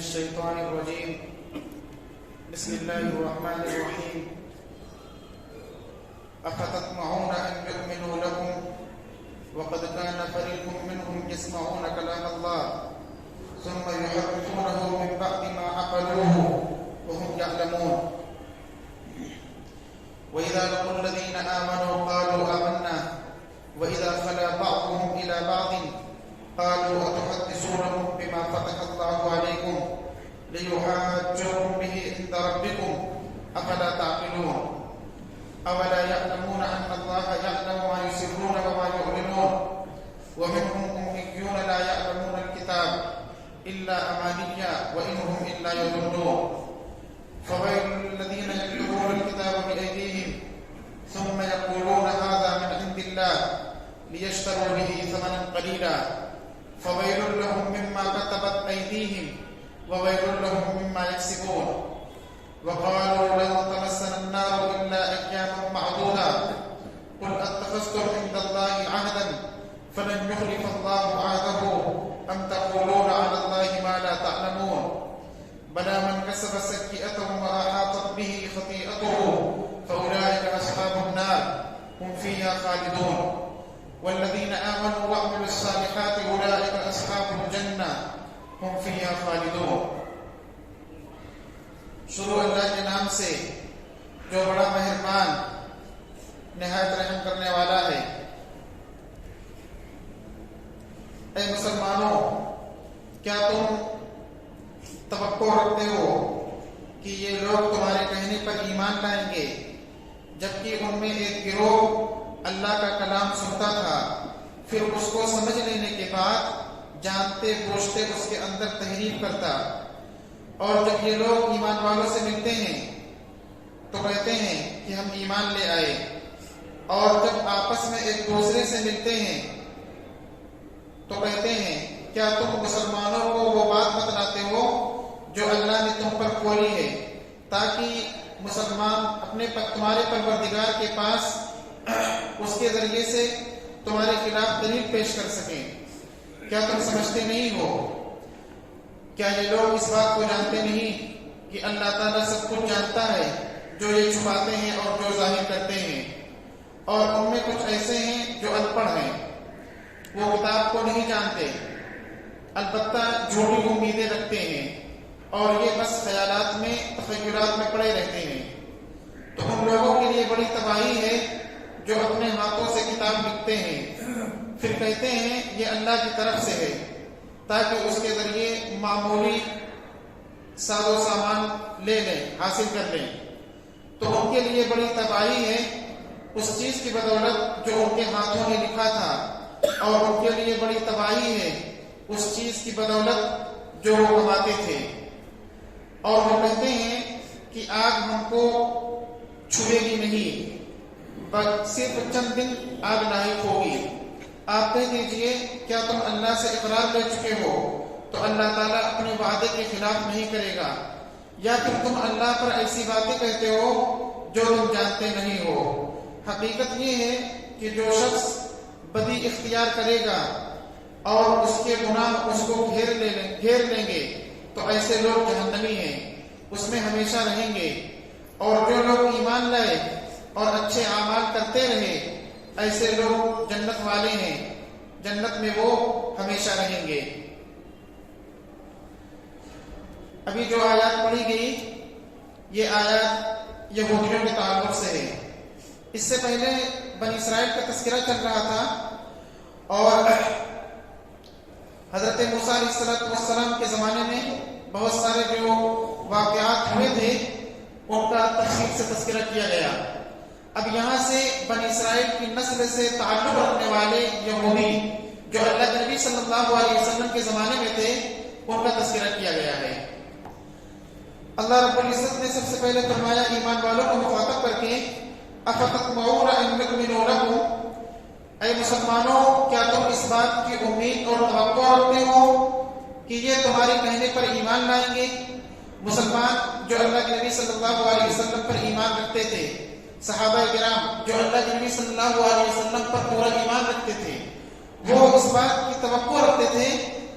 الشيطان الرجيم بسم الله الرحمن الرحيم أفتطمعون أن يؤمنوا لكم وقد كان فريق منهم يسمعون كلام الله ثم يحرفونه من بعد ما عقلوه وهم يعلمون وإذا لقوا الذين آمنوا قالوا آمنا وإذا خلا بعضهم إلى بعض قالوا أتحدثونهم بما فتح الله عليكم ليحاجوكم به عند ربكم أفلا تعقلون أولا يعلمون أن الله يعلم ما يسرون وما يعلنون ومنهم أميون لا يعلمون الكتاب إلا أماني وإن هم إلا يظنون فويل للذين يكتبون الكتاب بأيديهم ثم يقولون هذا من عند الله ليشتروا به ثمنا قليلا فويل لهم مما كتبت أيديهم وويل لهم مما يكسبون وقالوا لن تمسنا النار إلا أياما معدودة قل أتخذتم عند الله عهدا فلن يخلف الله عهده أم تقولون على الله ما لا تعلمون بلى من كسب سيئة وأحاطت به خطيئته فأولئك أصحاب النار هم فيها خالدون والذين آمنوا وعملوا الصالحات أولئك أصحاب الجنة هم فيها خالدون. شروع اللہ کے نام سے جو بڑا مہربان نہایت رحم کرنے والا ہے. اے مسلمانوں، کیا تم توقع رکھتے ہو کہ یہ لوگ تمہارے کہنے پر ایمان لائیں گے جبکہ ان میں ایک گروہ اللہ کا کلام سنتا تھا، پھر اس کو سمجھ لینے کے بعد جانتے بوجھتے اس کے اندر تحریف کرتا، اور جب یہ لوگ ایمان والوں سے ملتے ہیں تو کہتے ہیں کہ ہم ایمان لے آئے، اور جب آپس میں ایک دوسرے سے ملتے ہیں تو کہتے ہیں کیا تم مسلمانوں کو وہ بات بتلاتے ہو جو اللہ نے تم پر کھولی ہے تاکہ مسلمان تمہارے پروردگار کے پاس اس کے ذریعے سے تمہارے خلاف دلیل پیش کر سکیں. کیا تم سمجھتے نہیں ہو؟ کیا یہ لوگ اس بات کو جانتے نہیں کہ اللہ تعالیٰ سب کچھ جانتا ہے، جو یہ چھپاتے ہیں اور جو ظاہر کرتے ہیں؟ اور ان میں کچھ ایسے ہیں جو ان پڑھ ہیں، وہ کتاب کو نہیں جانتے، البتہ جھوٹی امیدیں رکھتے ہیں اور یہ بس خیالات میں تخیلات میں پڑے رہتے ہیں. تو ان لوگوں کے لیے بڑی تباہی ہے جو اپنے ہاتھوں سے کتاب لکھتے ہیں پھر کہتے ہیں یہ اللہ کی طرف سے ہے تاکہ اس کے ذریعے معمولی ساز و سامان لے لیں، حاصل کر لیں. تو ان کے لیے بڑی تباہی ہے اس چیز کی بدولت جو ان کے ہاتھوں نے لکھا تھا، اور ان کے لیے بڑی تباہی ہے اس چیز کی بدولت جو وہ کماتے تھے. اور وہ کہتے ہیں کہ آگ ہم کو چھوئے گی نہیں، صرف چند دن آگ لاحق ہوگی. آپ کہہ دیجئے کیا تم اللہ سے اقرار لے چکے ہو تو اللہ تعالیٰ اپنے وعدے کے خلاف نہیں کرے گا، یا پھر تم اللہ پر ایسی باتیں کہتے ہو جو تم جانتے نہیں ہو. حقیقت یہ ہے کہ جو شخص بدی اختیار کرے گا اور اس کے گناہ اس کو گھیر لیں گے تو ایسے لوگ جہنمی ہیں، اس میں ہمیشہ رہیں گے. اور جو لوگ ایمان لائے اور اچھے اعمال کرتے رہے ایسے لوگ جنت والے ہیں، جنت میں وہ ہمیشہ رہیں گے. ابھی جو آیات پڑھی گئی یہ آیات یہودیوں کے تعلق سے ہے. اس سے پہلے بنی اسرائیل کا تذکرہ چل رہا تھا اور حضرت موسیٰ علیہ السلام کے زمانے میں بہت سارے جو واقعات ہوئے تھے ان کا تفصیل سے تذکرہ کیا گیا. اب یہاں سے بنی اسرائیل کی نسل سے تعلق رکھنے والے یہودی جو اللہ کے نبی صلی اللہ علیہ وسلم کے زمانے میں تھے ان کا تذکرہ کیا گیا ہے. اللہ رب العزت نے سب سے پہلے فرمایا ایمان والوں کو مخاطب کر کے افتطمعون ان یؤمنوا لکم، اے مسلمانوں کیا تم اس بات کی امید اور توقع رکھتے ہو کہ یہ تمہارے کہنے پر ایمان لائیں گے؟ مسلمان جو اللہ کے نبی صلی اللہ علیہ وسلم پر ایمان رکھتے تھے، صحابہ کرام جو اللہ کے نبی صلی اللہ علیہ وسلم پر پورا ایمان رکھتے تھے، وہ اس بات کی توقع رکھتے تھے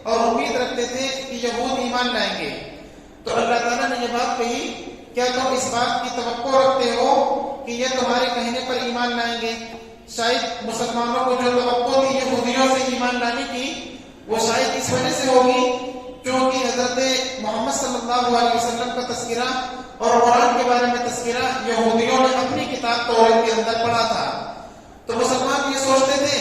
اور امید رکھتے تھے کہ یہود ایمان لائیں گے. تو اللہ تعالیٰ نے یہ بات کہی، کیا تم اس بات کی توقع رکھتے ہو کہ یہ تمہارے کہنے پر ایمان لائیں گے؟ شاید مسلمانوں کو جو توقع تھی یہودیوں سے ایمان لانے کی، وہ شاید اس وجہ سے ہوگی کیونکہ حضرت محمد صلی اللہ علیہ وسلم کا تذکرہ اور قرآن کے بارے میں تذکرہ یہودیوں نے اپنی کتاب توریت کے اندر پڑھا تھا۔ تو مسلمان یہ سوچتے تھے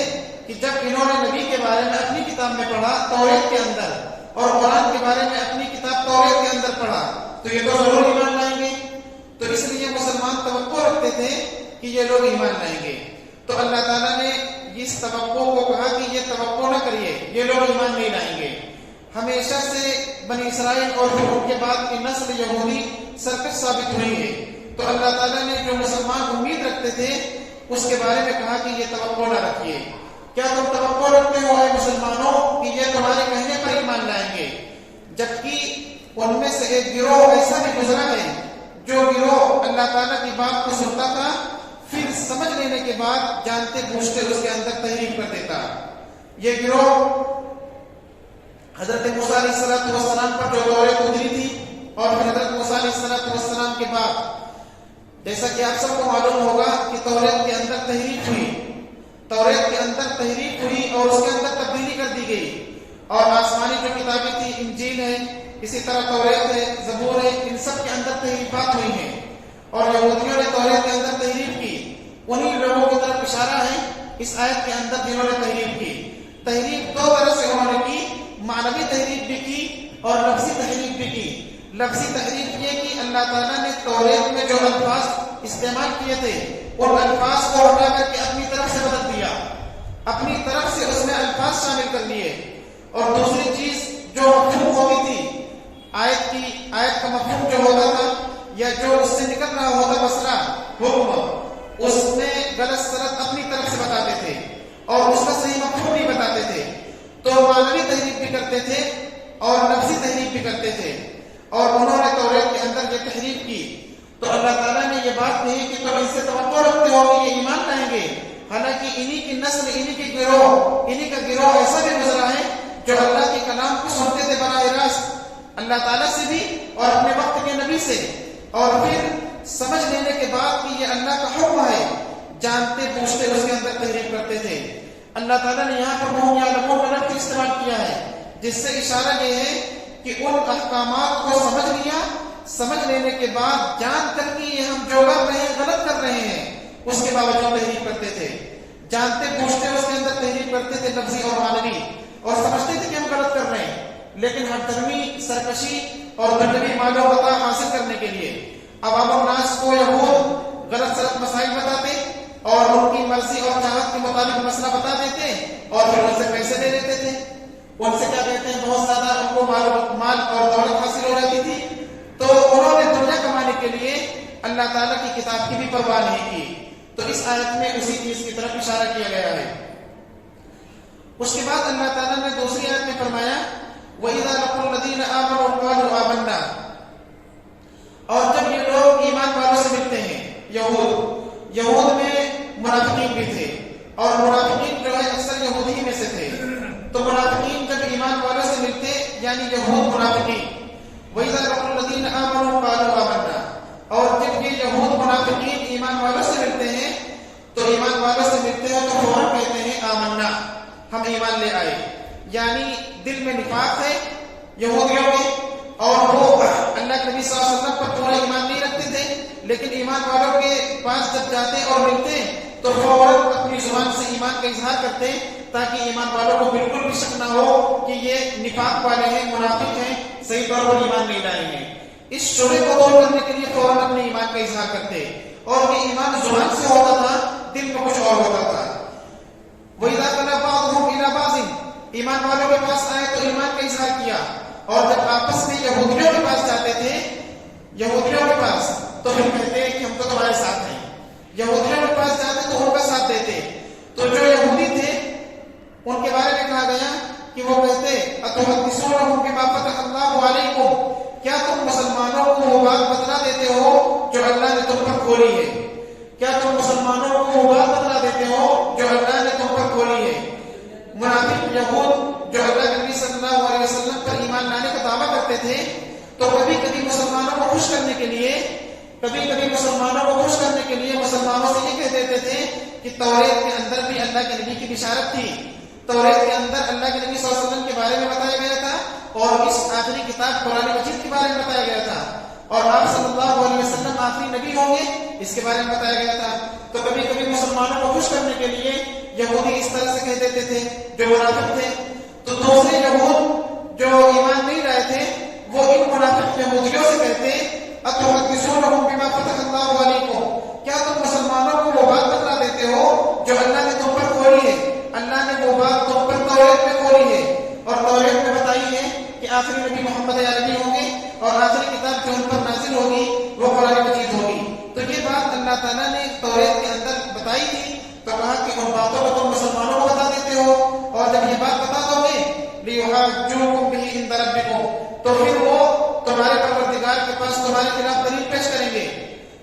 کہ جب انہوں نے نبی کے بارے میں اپنی کتاب میں پڑھا توریت کے اندر، اور قرآن کے بارے میں اپنی کتاب توریت کے اندر پڑھا، تو یہ تو ضرور ایمان لائیں گے۔ تو اس لیے مسلمان توقع رکھتے تھے کہ یہ لوگ ایمان لائیں گے۔ تو اللہ تعالیٰ نے اس توقع کو کہا کہ یہ توقع نہ کریے، یہ لوگ ایمان نہیں لائیں گے۔ ہمیشہ سے بنی اسرائیل اور پھر ان کے بعد کی نسل یہودی سرکش ثابت ہوئی ہے۔ تو اللہ تعالیٰ نے جو مسلمان امید رکھتے تھے اس کے بارے میں کہا کہ یہ توقع نہ رکھیے۔ کیا تم توقع رکھتے ہو اے مسلمانوں کہ یہ تمہارے کہنے پر ایمان لائیں گے؟ جبکہ ان میں سے ایک گروہ ایسا بھی گزرا ہے جو گروہ اللہ تعالیٰ کی بات کو سنتا تھا، پھر سمجھ لینے کے بعد جانتے بوجھتے اس کے اندر تحریف کر دیتا۔ یہ گروہ حضرت موسیٰ علیہ السلام پر جو توریت اتری تھی، اور پھر حضرت موسیٰ علیہ السلام کے بعد جیسا کہ آپ سب کو معلوم ہوگا کہ توریت کے اندر تحریف ہوئی، توریت کے اندر تحریف ہوئی اور اس کے اندر تبدیلی کر دی گئی، اور آسمانی جو کتابیں تھی، انجیل ہے، اسی طرح توریت ہے، زبور ہے، ان سب کے اندر تحریفات ہوئی ہیں، اور یہودیوں نے توریت کے اندر تحریف کی۔ انہی لوگوں کی طرف اشارہ ہے اس آیت کے اندر جنہوں نے تحریف کی۔ تحریف دو طرح سے انہوں نے کی، معنوی تحریف بھی کی اور لفظی تحریف بھی کی۔ لفظی تحریف یہ کہ اللہ تعالیٰ نے توریت میں جو الفاظ استعمال کیے تھے ان الفاظ کو ہٹا کر کے اپنی طرف سے بدل دیا، اپنی طرف سے اس میں الفاظ شامل کر لیے۔ اور دوسری چیز جو مفہوم ہوتی تھی، آیت کا مفہوم جو ہوتا تھا یا جو اس سے نکل رہا ہوتا مسئلہ حکم، اس میں غلط سلط اپنی طرف سے بتاتے تھے اور اس کا صحیح مفہوم نہیں بتاتے تھے۔ تو معنوی تحریف بھی کرتے تھے اور لفظی تحریف بھی کرتے تھے، اور انہوں نے توریت کے اندر یہ تحریف کی۔ تو اللہ تعالیٰ نے یہ بات کہی کہ تم ان سے توقع رکھتے ہو کہ یہ ایمان لائیں گے، حالانکہ انہی کی نسل، انہی کی گروہ، انہی کا گروہ ایسا بھی گزرا ہے جو اللہ کے کلام کو سنتے تھے براہ راست اللہ تعالیٰ سے بھی اور اپنے وقت کے نبی سے، اور پھر سمجھ لینے کے بعد کہ یہ اللہ کا حکم ہے، جانتے بوجھتے اس کے اندر تحریف کرتے تھے۔ اللہ تعالیٰ نے یہاں پر وہم یعلمون کا لفظ استعمال کیا ہے، جس سے اشارہ یہ ہے کہ ان احکامات کو سمجھ لیا، سمجھ لینے کے بعد جان کر کہ یہ ہم جو کر رہے ہیں غلط کر رہے ہیں، اس کے باوجود تحریف کرتے تھے، جانتے بوجھتے اس کے اندر تحریف کرتے تھے لفظی اور معنوی، اور سمجھتے تھے کہ ہم غلط کر رہے ہیں، لیکن ہر دھرمی سرکشی اور دنیوی مال و متاع حاصل کرنے کے لیے عوام الناس کو یہود غلط سلط مسائل بتاتے اور ان کی مرضی اور چاہت کے مطابق مسئلہ بتا دیتے اور پھر ان سے پیسے لے لیتے تھے۔ ان سے کیا کہتے ہیں، بہت زیادہ ان کو مال اور دولت حاصل ہو جاتی تھی، تو انہوں نے دنیا کمانے کے لیے اللہ تعالیٰ کی کتاب کی بھی پرواہ نہیں کی۔ تو اس آیت میں اسی چیز کی طرف اشارہ کیا گیا ہے۔ اس کے بعد اللہ تعالیٰ نے دوسری آیت میں فرمایا وَإِذَا لَقُوا الَّذِينَ آمَنُوا قَالُوا آمَنَّا، اور جب یہ لوگ ایمان والوں سے ملتے ہیں، یہود میں منافقین بھی تھے، اور منافقین جو ہے اکثر یہودی ہی میں سے تھے، تو منافقین جب ایمان والوں سے ملتے یعنی یہود منافقین، وَإِذَا لَقُوا الَّذِينَ آمَنُوا قَالُوا آمَنَّا، اور جب یہ یہود منافقین ایمان والوں سے ملتے ہیں تو ایمان والوں سے ملتے ہیں تو فوراً کہتے ہیں آمنا، ہم ایمان لے آئے، یعنی دل میں نفاق ہے یہودیوں کے، اور وہ اللہ کے نبی صلی اللہ علیہ وسلم پر پورا ایمان نہیں رکھتے تھے، لیکن ایمان والوں کے پاس جب جاتے اور ملتے تو فوراً اپنی زبان سے ایمان کا اظہار کرتے تاکہ ایمان والوں کو بالکل بھی شک نہ ہو کہ یہ نفاق والے ہیں، منافق ہیں، صحیح طور پر ایمان نہیں لائیں گے۔ اس شبے کو دور کرنے کے لیے فوراً اپنے ایمان کا اظہار کرتے، اور یہ ایمان زبان سے ہوتا تھا، دل میں کچھ اور ہوتا تھا۔ وَإِذَا خَلَا بَعْضُهُمْ إِلَىٰ بَعْضٍ، ایمان والوں کے پاس آئے تو ایمان کا اظہار کیا، اور جب آپس میں یہودیوں کے پاس جاتے تھے، یہودیوں کے پاس، تو پھر کہتے کہ ہم تو تمہارے ساتھ ہیں، یہودیوں کے پاس جاتے تو ان کا ساتھ دیتے۔ تو جو یہودی تھے ان کے بارے میں کہا گیا کہ وہ کہتے أَتُحَدِّثُونَهُم بِمَا فَتَحَ اللَّهُ عَلَيْكُمْ، کیا تم مسلمانوں کو وہ بات بتلا دیتے ہو جو اللہ نے تم پر کھولی ہے، کیا تم مسلمانوں کو وہ بات بتلا دیتے ہو جو اللہ نے تم پر کھولی ہے۔ منافق یہود جو اللہ کے نبی صلی اللہ علیہ وسلم پر ایمان لانے کا دعویٰ کرتے تھے، تو کبھی کبھی مسلمانوں کو خوش کرنے کے لیے مسلمانوں سے یہ کہہ دیتے تھے کہ توریت کے اندر بھی اللہ کے نبی کی بشارت تھی، توریت کے اندر اللہ کے نبی صلی اللہ علیہ وسلم کے بارے میں بتایا گیا تھا، اور اس آخری کتاب قرآن مجید کے بارے میں بتایا گیا تھا، اور آپ صلی اللہ علیہ وسلم آخری نبی ہوں گے اس کے بارے میں بتایا گیا تھا۔ تو کبھی کبھی مسلمانوں کو خوش کرنے کے لیے یہودی اس طرح سے کہہ دیتے تھے جو منافق تھے، تو دوسرے یہود جو ایمان نہیں لائے تھے وہ ان منافق یہودیوں سے کہتے اتحدثونہم بما فتح اللہ علیکم، کیا تم مسلمانوں کو وہ بات بتلا دیتے ہو جو اللہ نے تم پر کھولی ہے، اللہ نے وہ بات تم پر توریت میں کھولی ہے، اور توریت میں بتائی ہے کہ آخری نبی محمد عربی ہوں گے اور آخری کتاب جو ان پر نازل ہوگی وہ قرآن مجید ہوگی۔ تو یہ بات اللہ تعالیٰ نے توریت کے اندر بتائی تھی، تو کہا کہ ان باتوں کو تم مسلمانوں کو بتا دیتے ہو، اور جب یہ بات بتا دو گے لِيُحَاجُّوكُم بِهِ عِندَ رَبِّكُمْ، تو پھر وہ تمہارے پروردگار کے پاس تمہارے خلاف دلیل پیش کریں گے،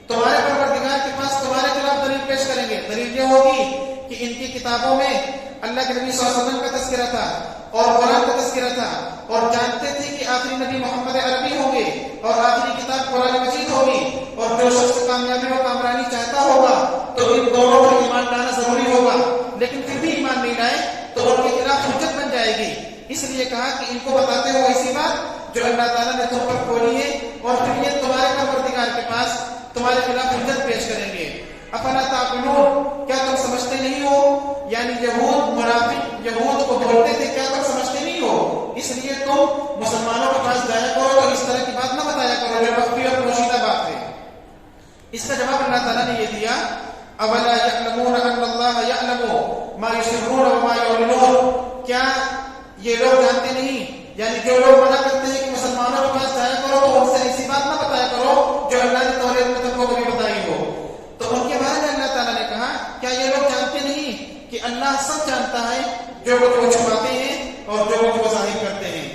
تمہارے پروردگار کے پاس تمہارے خلاف دلیل پیش کریں گے۔ دلیل یہ ہوگی کہ ان کی کتابوں میں اللہ کے نبی صلی اللہ علیہ وسلم کا تذکرہ تھا اور قرآن کا تذکرہ تھا، اور جانتے تھے کہ آخری نبی محمد عربی ہوں گے اور آخری کتاب قرآن مجید ہوگی، اور جو شخص کامیابی و کامرانی چاہتا ہوگا تو ان دونوں پر ایمان لانا ضروری ہوگا، لیکن پھر بھی ایمان نہیں لائے تو ان کے خلاف حجت بن جائے گی۔ اس لیے کہا کہ ان کو بتاتے ہو ایسی بات جو اللہ تعالیٰ نے تم پر کھولی ہے، اور پھر یہ تمہارے پروردگار کے پاس تمہارے خلاف حجت پیش کریں گے۔ افلا تعقلون، کیا تم سمجھتے نہیں ہو؟ یعنی یہود منافق یہود کو بولتے تھے کیا تم سمجھتے نہیں ہو، اس لیے تم مسلمانوں کے پاس جایا کرو تو اس طرح کی بات نہ بتایا کرو جو مخفی اور پوشیدہ بات ہے۔ اس کا جواب اللہ تعالیٰ نے یہ دیا اولا یعلمون ان اللہ یعلم ما یسرون وما یعلنون، کیا یہ لوگ جانتے نہیں، یعنی جو لوگ منع کرتے ہیں کہ مسلمانوں کے پاس جایا کرو تو ان سے ایسی بات نہ بتایا کرو جو اللہ نے توریت میں تم کو کبھی بتائی ہو۔ تو ان کے بارے میں اللہ تعالیٰ نے کہا کیا یہ لوگ جانتے نہیں کہ اللہ سب جانتا ہے، جو وہ چھپاتے ہیں اور جو وہ ظاہر کرتے ہیں۔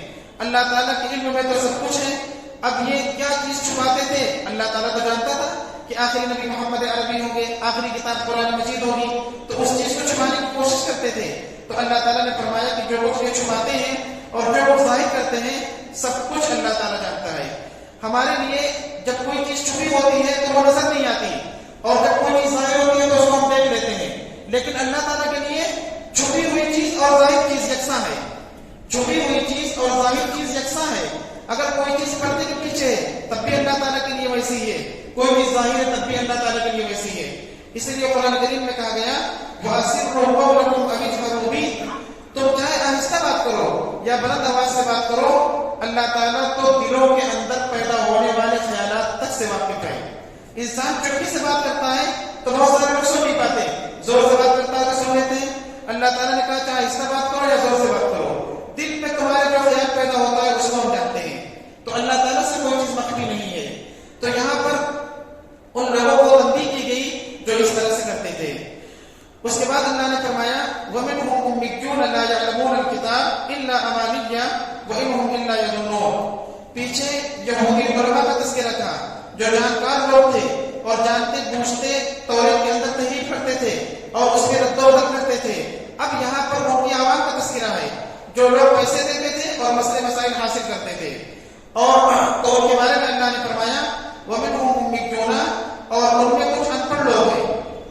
اللہ تعالیٰ کے علم میں تو سب کچھ ہے، اب یہ کیا چیز چھپاتے تھے اللہ تعالیٰ تو جانتا تھا کہ آخری نبی محمد عربی ہوں گے، آخری کتاب قرآن مجید ہوگی، تو اس چیز کو چھپانے کی کوشش کرتے تھے۔ تو اللہ تعالیٰ نے فرمایا کہ جو کچھ یہ چھپاتے ہیں اور جو کچھ ظاہر کرتے ہیں سب کچھ اللہ تعالیٰ جانتا ہے۔ ہمارے لیے جب کوئی چیز چھپی ہوتی ہے تو وہ نظر نہیں آتی، اور جب کوئی چیز ظاہر ہوتی ہے تو اس کو ہم دیکھ لیتے ہیں، لیکن اللہ تعالیٰ کے لیے چھپی ہوئی چیز اور ظاہر چیز یکساں ہے، چھپی ہوئی چیز اور ظاہر چیز یکساں ہے۔ اگر کوئی چیز پردے کے پیچھے ہے تب بھی اللہ تعالیٰ کے لیے ویسی ہے، کوئی چیز ظاہر ہے تب بھی اللہ تعالیٰ کے لیے ویسی ہے۔ اس لیے قرآن کریم میں کہا گیا وَأَسِرُّوا قَوْلَكُمْ أَوِ اجْهَرُوا بِهِ، تم چاہے آہستہ بات کرو یا بلند آواز سے بات کرو، اللہ تعالیٰ تو دلوں کے اندر پیدا ہونے والے خیالات تک سے واقف ہے۔ انسان چٹکی سے بات کرتا ہے تو بہت سارے لوگ سن نہیں پاتے، زور سے بات کرتا ہے تو سن لیتے ہیں۔ اللہ تعالیٰ نے کہا چاہے آہستہ بات کرو یا زور سے بات کرو، دل میں تمہارے جو خیال پیدا ہوتا ہے اس کو ہم جانتے ہیں۔ تو اللہ تعالیٰ سے کوئی چیز مخفی نہیں ہے۔ تو یہاں پر ان لوگوں کو تنبیہ کی گئی جو اس طرح سے کرتے تھے۔ اس کے بعد اللہ نے فرمایا وَمِنْهُمْ أُمِّيُّونَ لَا يَعْلَمُونَ الْكِتَابَ إِلَّا أَمَانِيَّ وَإِنْهُمْ إِلَّا يَظُنُّونَ، پیچھے یہودی علماء کا تذکرہ تھا جو جانکار لوگ تھے اور جانتے بوجھتے توریت کے اندر تحریف کرتے تھے اور اس کے رد و بدل کرتے تھے۔ اب یہاں پر ان کی عوام کا تذکرہ ہے جو لوگ پیسے دیتے تھے اور مسئلے مسائل حاصل کرتے تھے، اور تو ان کے بارے میں اللہ نے فرمایا وَمِنْهُمْ أُمِّيُّونَ، اور ان میں کچھ ان پڑھ لوگ ہیں،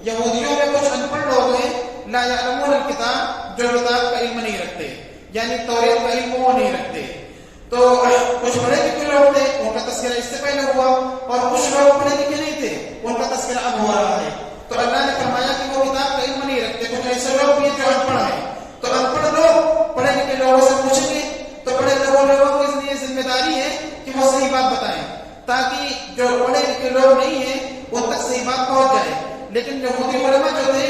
یہودیوں میں کچھ ان پڑھ لوگ ہیں لا یعلمون الکتاب، جو کتاب کا علم نہیں رکھتے، یعنی توریت کا علم وہ نہیں رکھتے۔ تو کچھ پڑھے لکھے لوگ تھے ان کا تذکرہ اس سے پہلے ہوا، اور کچھ لوگ پڑھے لکھے نہیں تھے ان کا تذکرہ اب ہو رہا ہے۔ تو اللہ نے فرمایا کہ وہ کتاب کا علم نہیں رکھتے، کچھ ایسے لوگ بھی جو ان پڑھ ہیں۔ تو ان پڑھ لوگ پڑھے لکھے لوگوں سے پوچھیں گے تو پڑھے لوگوں کی لیے ذمہ داری ہے کہ وہ صحیح بات بتائیں، تاکہ جو پڑھے لکھے لوگ نہیں ہیں ان تک صحیح بات پہنچ جائے۔ لیکن یہودی علماء جو تھے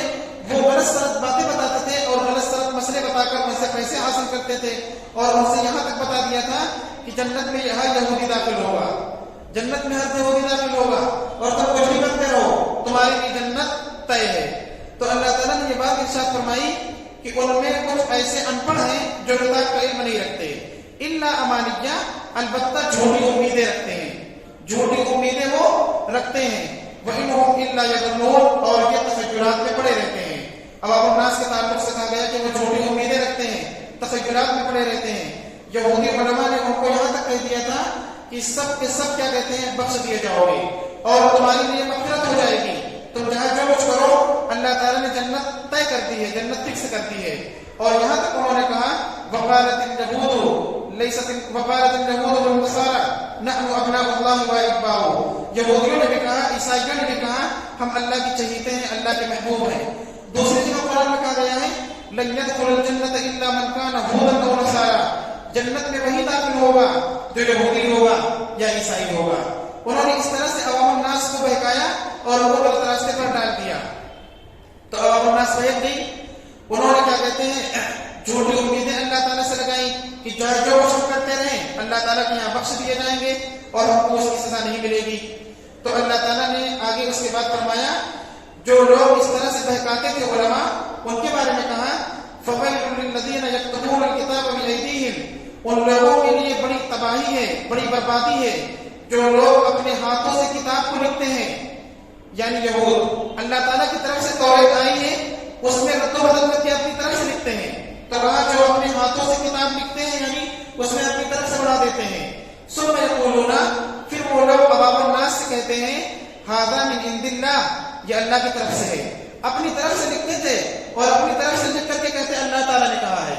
وہ غلط سلط باتیں بتاتے تھے اور غلط سلط مسئلے بتا کر ان سے پیسے حاصل کرتے تھے، اور ان سے یہاں تک بتا دیا تھا کہ جنت میں ہر یہودی داخل ہوگا، جنت میں ہر یہودی داخل ہوگا، اور تم کچھ بھی کرتے رہو تمہاری بھی جنت طے ہے۔ تو اللہ تعالیٰ نے یہ بات ارشاد فرمائی کہ ان میں کچھ ایسے ان پڑھ ہیں جو کتاب کا علم نہیں رکھتے، الا امانیہ، البتہ جھوٹی امیدیں رکھتے ہیں، جھوٹی امیدیں وہ رکھتے ہیں، وَإِنْهُمْ إِلَّا يَظُنُّونَ، اور یہ تخیلات میں پڑے رہتے ہیں۔ اب الناس کے تعلق سے کہا گیا کہ وہ جھوٹی امیدیں رکھتے ہیں، تخیلات میں پڑے رہتے ہیں۔ یہودی علماء نے ان کو یہاں تک کہہ دیا تھا کہ سب کے سب کیا کہتے ہیں بخش دیے جاؤ گے، اور تمہارے لیے مغفرت ہو جائے گی، تم جہاں جو کچھ کرو اللہ تعالیٰ نے جنت طے کر دی ہے، جنت فکس کر دی ہے۔ اور یہاں تک انہوں نے کہا وقالت اليهود والنصارى نحن ابناء الله واحباؤه، یہودیوں نے بھی کہا، عیسائیوں نے بھی کہا ہم اللہ کی چہیتے ہیں، اللہ کے محبوب ہیں۔ دوسری جگہ قرآن میں کہا گیا ہے لن يدخل الجنة الا من كان هودا او نصارى، جنت میں وہی داخل ہوگا جو یہودی ہوگا یا عیسائی ہوگا۔ انہوں نے اس طرح سے عوام الناس کو بہکایا اور ان کو غلط راستے پر ڈال دیا، تو عوام الناس بہک گئی۔ انہوں نے کیا کہتے ہیں جھوٹی امیدیں اللہ تعالیٰ سے لگائی کہ جو کچھ ہم کرتے رہیں اللہ تعالیٰ کے یہاں بخش دیے جائیں گے اور ہم کو اس کی سزا نہیں ملے گی۔ تو اللہ تعالیٰ نے آگے اس کے بعد فرمایا جو لوگ اس طرح سے بہکاتے تھے علماء، ان کے بارے میں کہا فَوَيْلٌ لِّلَّذِينَ يَكْتُبُونَ الْكِتَابَ بِأَيْدِيهِمْ، ان لوگوں کے لیے بڑی تباہی ہے، بڑی بربادی ہے جو لوگ اپنے ہاتھوں سے کتاب کو لکھتے ہیں، یعنی یہود۔ اللہ تعالیٰ کی طرف سے تورات آئی ہے، اس میں رد و بدل کر کے اپنی طرف سے لکھتے ہیں، تو وہاں جو اپنے ہاتھوں سے کتاب لکھتے ہیں یعنی اس میں اپنی طرف سے بڑھا دیتے ہیں۔ ثم یقولون، پھر وہ لوگ عوام الناس سے کہتے ہیں ھذا من عند اللہ، یہ اللہ کی طرف سے ہے۔ اپنی طرف سے لکھتے تھے اور اپنی طرف سے لکھ کر کے کہتے اللہ تعالیٰ نے کہا ہے۔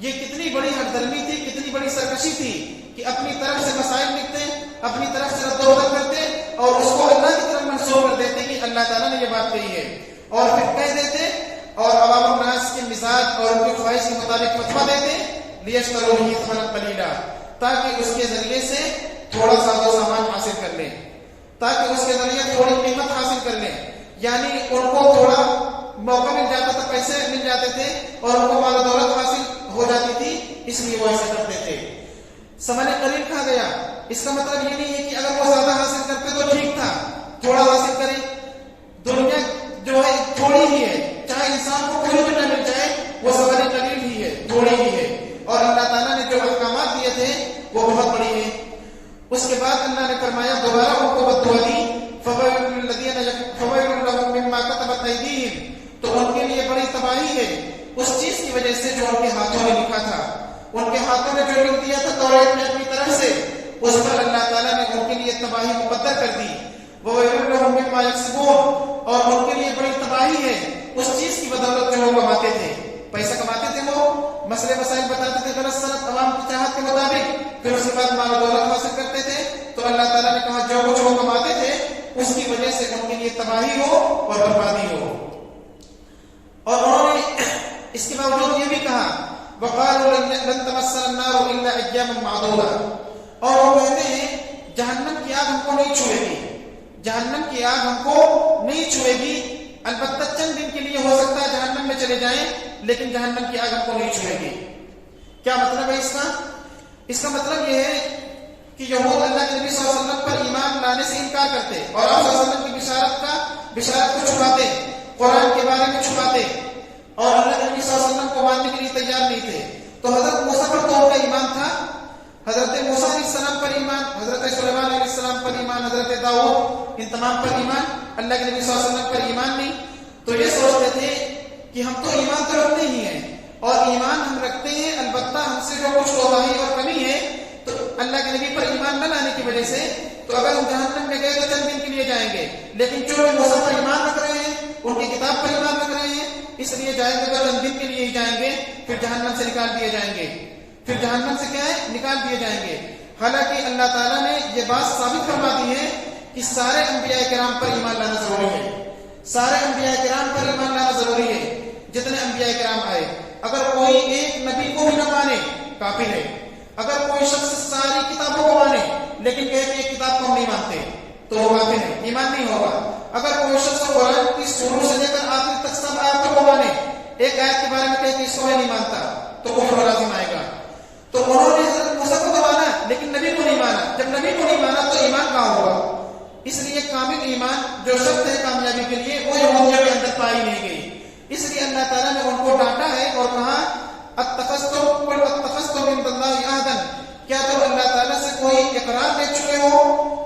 یہ کتنی بڑی ہردرمی تھی، کتنی بڑی سرکشی تھی کہ اپنی طرف سے مسائل لکھتے، اپنی طرف سے رد و بدل کرتے اور اس کو اللہ کی طرف منسوب کر دیتے کہ اللہ تعالیٰ نے یہ بات کہی ہے، اور پھر کہہ دیتے اور عوام الناس کے مزاج اور ان کی خواہش کے مطابق فتویٰ دیتے لیشتروا بہ ثمنا قلیلا، تاکہ اس کے ذریعے سے تھوڑا ساز و سامان حاصل کر لیں، تاکہ اس کے ذریعے تھوڑی قیمت حاصل کر لیں، یعنی ان کو تھوڑا موقع مل جاتا تھا، پیسے مل جاتے تھے اور ان کو مال و دولت حاصل ہو جاتی تھی، اس لیے وہ ایسا کرتے تھے۔ ثمن قلیل کہا گیا، اس کا مطلب یہ نہیں ہے کہ اگر وہ زیادہ حاصل کرتے تو ٹھیک تھا، تھوڑا حاصل کریں۔ دنیا جو ہے تھوڑی ہی ہے، چاہے انسان کو کوئی بھی نہ مل جائے وہ ثمن قلیل ہی ہے، تھوڑی ہی ہے، اور اللہ تعالیٰ نے جو احکامات دیے تھے وہ بہت بڑی ہیں۔ اس کے بعد اللہ نے فرمایا دوبارہ ان کو بد دعا دی فَوَيْلٌ لَّهُم مِّمَّا كَتَبَتْ أَيْدِيهِمْ، تو ان کے لیے بڑی تباہی ہے اس چیز کی وجہ سے جو ان کے ہاتھوں نے لکھا تھا، ان کے ہاتھوں نے جو لکھ دیا تھا تورات میں اپنی طرف سے، اس پر اللہ تعالیٰ نے ان کے لیے تباہی مقدر کر دی۔ وَوَيْلٌ لَّهُم مِّمَّا يَكْسِبُونَ، اور ان کے لیے بڑی تباہی ہے اس چیز کی بدولت جو وہ کماتے تھے، پیسہ کماتے تھے، وہ مسئلے مسائل بتاتے تھے غلط سلط عوام کی چاہت کے مطابق، پھر اس کے بعد مال و دولت حاصل کرتے تھے، تو اللہ تعالیٰ نے کہا جو کچھ وہ کماتے تھے اس کی وجہ سے ان کے لیے تباہی ہو اور بربادی ہو۔ اور انہوں نے اس کے باوجود یہ بھی کہا وَقَالُوا لَن تَمَسَّنَا النَّارُ إِلَّا أَيَّامًا مَّعْدُودَةً، اور وہ کہتے ہیں جہنم کی آگ ہم کو نہیں چھوئے گی، جہنم کی آگ ہم کو نہیں چھوئے گی، البتہ چند دن کے لیے ہو سکتا ہے جہنم میں چلے جائیں لیکن جہنم کی آگ ہم کو نہیں چھوئے گی۔ کیا مطلب ہے اس کا؟ اس کا مطلب یہ ہے کہ یہود اللہ کے نبی صلی اللہ علیہ وسلم پر ایمان لانے سے انکار کرتے اور آپ صلی اللہ علیہ وسلم کی بشارت کو چھپاتے، قرآن کے بارے میں چھپاتے، اور اللہ کے نبی صلی اللہ علیہ وسلم کو ماننے کے لیے تیار نہیں تھے۔ تو حضرت موسیٰ پر تو ان کا ایمان تھا، حضرت موسیٰ علیہ السلام پر ایمان، حضرت سلیمان علیہ السلام پر ایمان، حضرت داؤد، ان تمام پر ایمان، اللہ کے نبی صلی اللہ علیہ وسلم پر ایمان نہیں۔ تو یہ سوچتے تھے کہ ہم تو ایمان تو رکھتے ہی ہیں، اور ایمان ہم رکھتے ہیں، البتہ ہم سے جو کچھ کوتاہی اور کمی ہے تو اللہ کے نبی پر ایمان نہ لانے کی وجہ سے، تو اگر ہم جہنم میں گئے تو چند دن کے لیے جائیں گے، لیکن جو موسیٰ پر ایمان رکھ رہے ہیں، ان کی کتاب پر ایمان رکھ رہے ہیں، اس لیے جائیں گے تو چند دن کے لیے ہی جائیں گے، پھر جہنم سے نکال دیے جائیں گے، پھر جہنم سے کیا ہے نکال دیے جائیں گے۔ حالانکہ اللہ تعالیٰ نے یہ بات ثابت فرما دی ہے کہ سارے انبیاء کرام پر ایمان لانا ضروری ہے، سارے انبیاء کرام پر ایمان لانا ضروری ہے، جتنے انبیاء کرام آئے۔ اگر کوئی ایک نبی کو بھی نہ مانے کافر ہے، اگر کوئی شخص ساری کتابوں کو مانے لیکن کہے کہ یہ کتاب کو ہم نہیں مانتے تو وہ کافر ہے، ایمان نہیں ہوگا۔ اگر کوئی شخص قرآن کی شروع سے لے کر آخر تک سب آیتوں کو مانے، ایک آیت کے بارے میں کہے کہ اس کو میں نہیں مانتا تو کفر لازم آئے گا۔ تو انہوں نے حضرت موسیٰ کو تو مانا لیکن نبی کو نہیں مانا، جب نبی کو نہیں مانا تو ایمان کہاں ہوگا؟ اس لیے کامل ایمان جو شرط ہے کامیابی کے لیے وہ یہودیوں کے اندر پائی نہیں گئی، اس لیے اللہ تعالیٰ نے ان کو ڈانٹا ہے اور کہا اتخذتم من اللہ عہدا، کیا تم اللہ تعالیٰ سے کوئی اقرار لے چکے ہو؟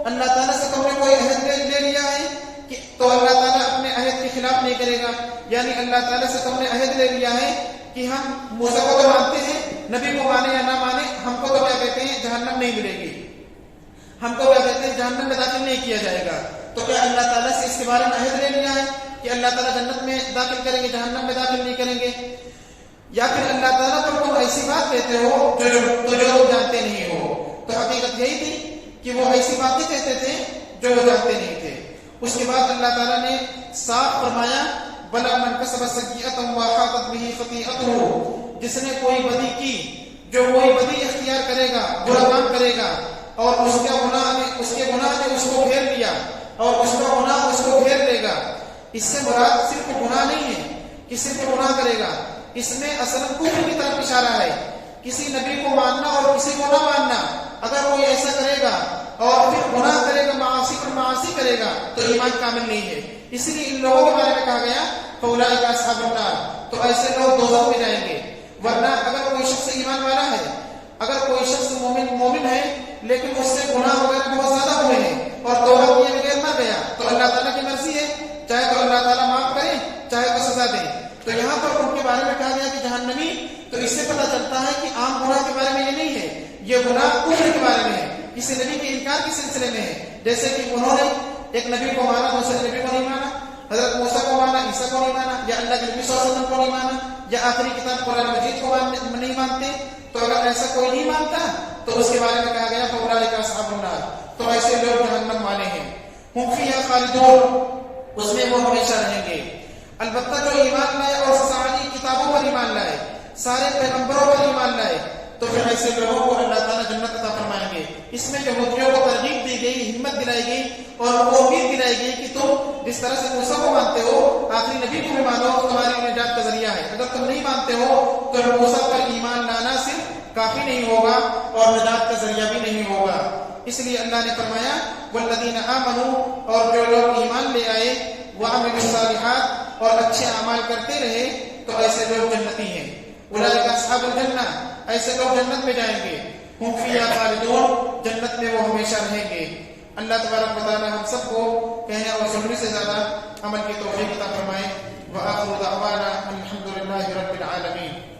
اللہ تعالیٰ سے تم نے کوئی عہد لے لیا ہے کہ تو اللہ تعالیٰ اپنے عہد کے خلاف نہیں کرے گا، یعنی اللہ تعالیٰ سے تم نے عہد لے لیا ہے کہ ہم موسیٰ کو تو مانتے ہیں، نبی کو مانے یا نہ مانے ہم کو تو کیا کہتے ہیں جہنم نہیں ملے گی، ہم کو کیا کہتے ہیں جہنم میں داخل نہیں کیا جائے گا، تو کیا اللہ تعالیٰ سے اس کے بارے میں عہد لے لیا ہے کہ اللہ تعالیٰ جنت میں داخل کریں گے، جہنم میں داخل نہیں کریں گے؟ یا پھر اللہ تعالیٰ پر کوئی ایسی بات کہتے ہو جو لوگ جانتے نہیں ہو؟ تو حقیقت یہی تھی کہ وہ ایسی باتیں کہتے تھے جو وہ جانتے نہیں تھے۔ اس کے بعد اللہ تعالیٰ نے صاف فرمایا بلا من کسب سیئۃ واحاطت بہ خطیئۃہ، جس نے کوئی بدی کی، جو کوئی بدی اختیار کرے گا، برا کام کرے گا اور اس کے گناہ نے اس کو گھیر لیا اور اس کا گناہ اس کو گھیر لے گا۔ اس سے مراد صرف گناہ نہیں ہے کہ صرف گناہ کرے گا، اس میں اصل کفر کی طرف اشارہ ہے، کسی نبی کو ماننا اور کسی کو نہ ماننا۔ اگر کوئی ایسا کرے گا اور پھر گناہ کرے گا، معاصی پر معاصی کرے گا، تو ایمان کامل نہیں ہے۔ اسی لیے ان لوگوں کے بارے میں کہا گیا فاولئک اصحاب النار، تو ایسے لوگ دوزخ میں جائیں گے۔ ورنہ اگر کوئی شخص ایمان والا ہے، اگر کوئی شخص مومن ہے لیکن اس سے گناہ وغیرہ بہت زیادہ ہوئے ہیں اور توبہ کیے بغیر نہ گیا، تو اللہ تعالیٰ کی مرضی ہے، چاہے تو اللہ تعالیٰ معاف کرے چاہے تو سزا دے۔ تو یہاں پر ان کے بارے میں کہا گیا کہ جہنمی، تو اس سے پتہ چلتا ہے کہ عام گناہ کے بارے میں یہ نہیں ہے، یہ گناہ کفر کے بارے میں ہے، کسی نبی کے انکار کے سلسلے میں ہے۔ جیسے کہ انہوں نے ایک نبی کو مانا، دوسرے نبی کو نہیں مانا، حضرت موسیٰ کو مانا، عیسیٰ کو نہیں مانا، یا اللہ کے نبی صلی اللہ علیہ وسلم کو نہیں مانا، یا آخری کتاب قرآن مجید کو نہیں مانتے۔ تو اگر ایسا کوئی نہیں مانتا تو اس کے بارے میں کہا گیا فاولئک اصحاب النار، تو ایسے لوگ جہنم والے ہیں، ہم فیہا خالدون، اس میں وہ ہمیشہ رہیں گے۔ البتہ جو ایمان لائے اور ساری کتابوں پر ایمان لائے، سارے پیغمبروں پر ایمان لائے، تو پھر ایسے لوگوں کو اللہ تعالیٰ جنت عطا فرمائیں گے۔ اس میں یہودیوں کو ترغیب دی گئی، ہمت دلائی گئی اور امید دلائی گئی کہ تم جس طرح سے موسیٰ کو مانتے ہو، آخری نبی کو بھی مانو، تمہاری نجات کا ذریعہ ہے۔ اگر تم نہیں مانتے ہو تو موسیٰ پر ایمان لانا صرف کافی نہیں ہوگا اور نجات کا ذریعہ بھی نہیں ہوگا۔ اس لیے اللہ نے فرمایا والذین آمنوا، اور جو لوگ ایمان لے آئے، وعملوا الصالحات، اور اچھے اعمال کرتے رہے، تو ایسے لوگ جنتی ہیں۔ اولئک اصحاب الجنہ، ایسے لوگ جنت میں جائیں گے، ہم فیہا خالدون، جنت میں وہ ہمیشہ رہیں گے۔ اللہ تبارک و تعالی ہم سب کو کہنے اور سننے سے زیادہ عمل کی توفیق عطا فرمائے۔ وآخر دعوانا الحمد للہ رب العالمین۔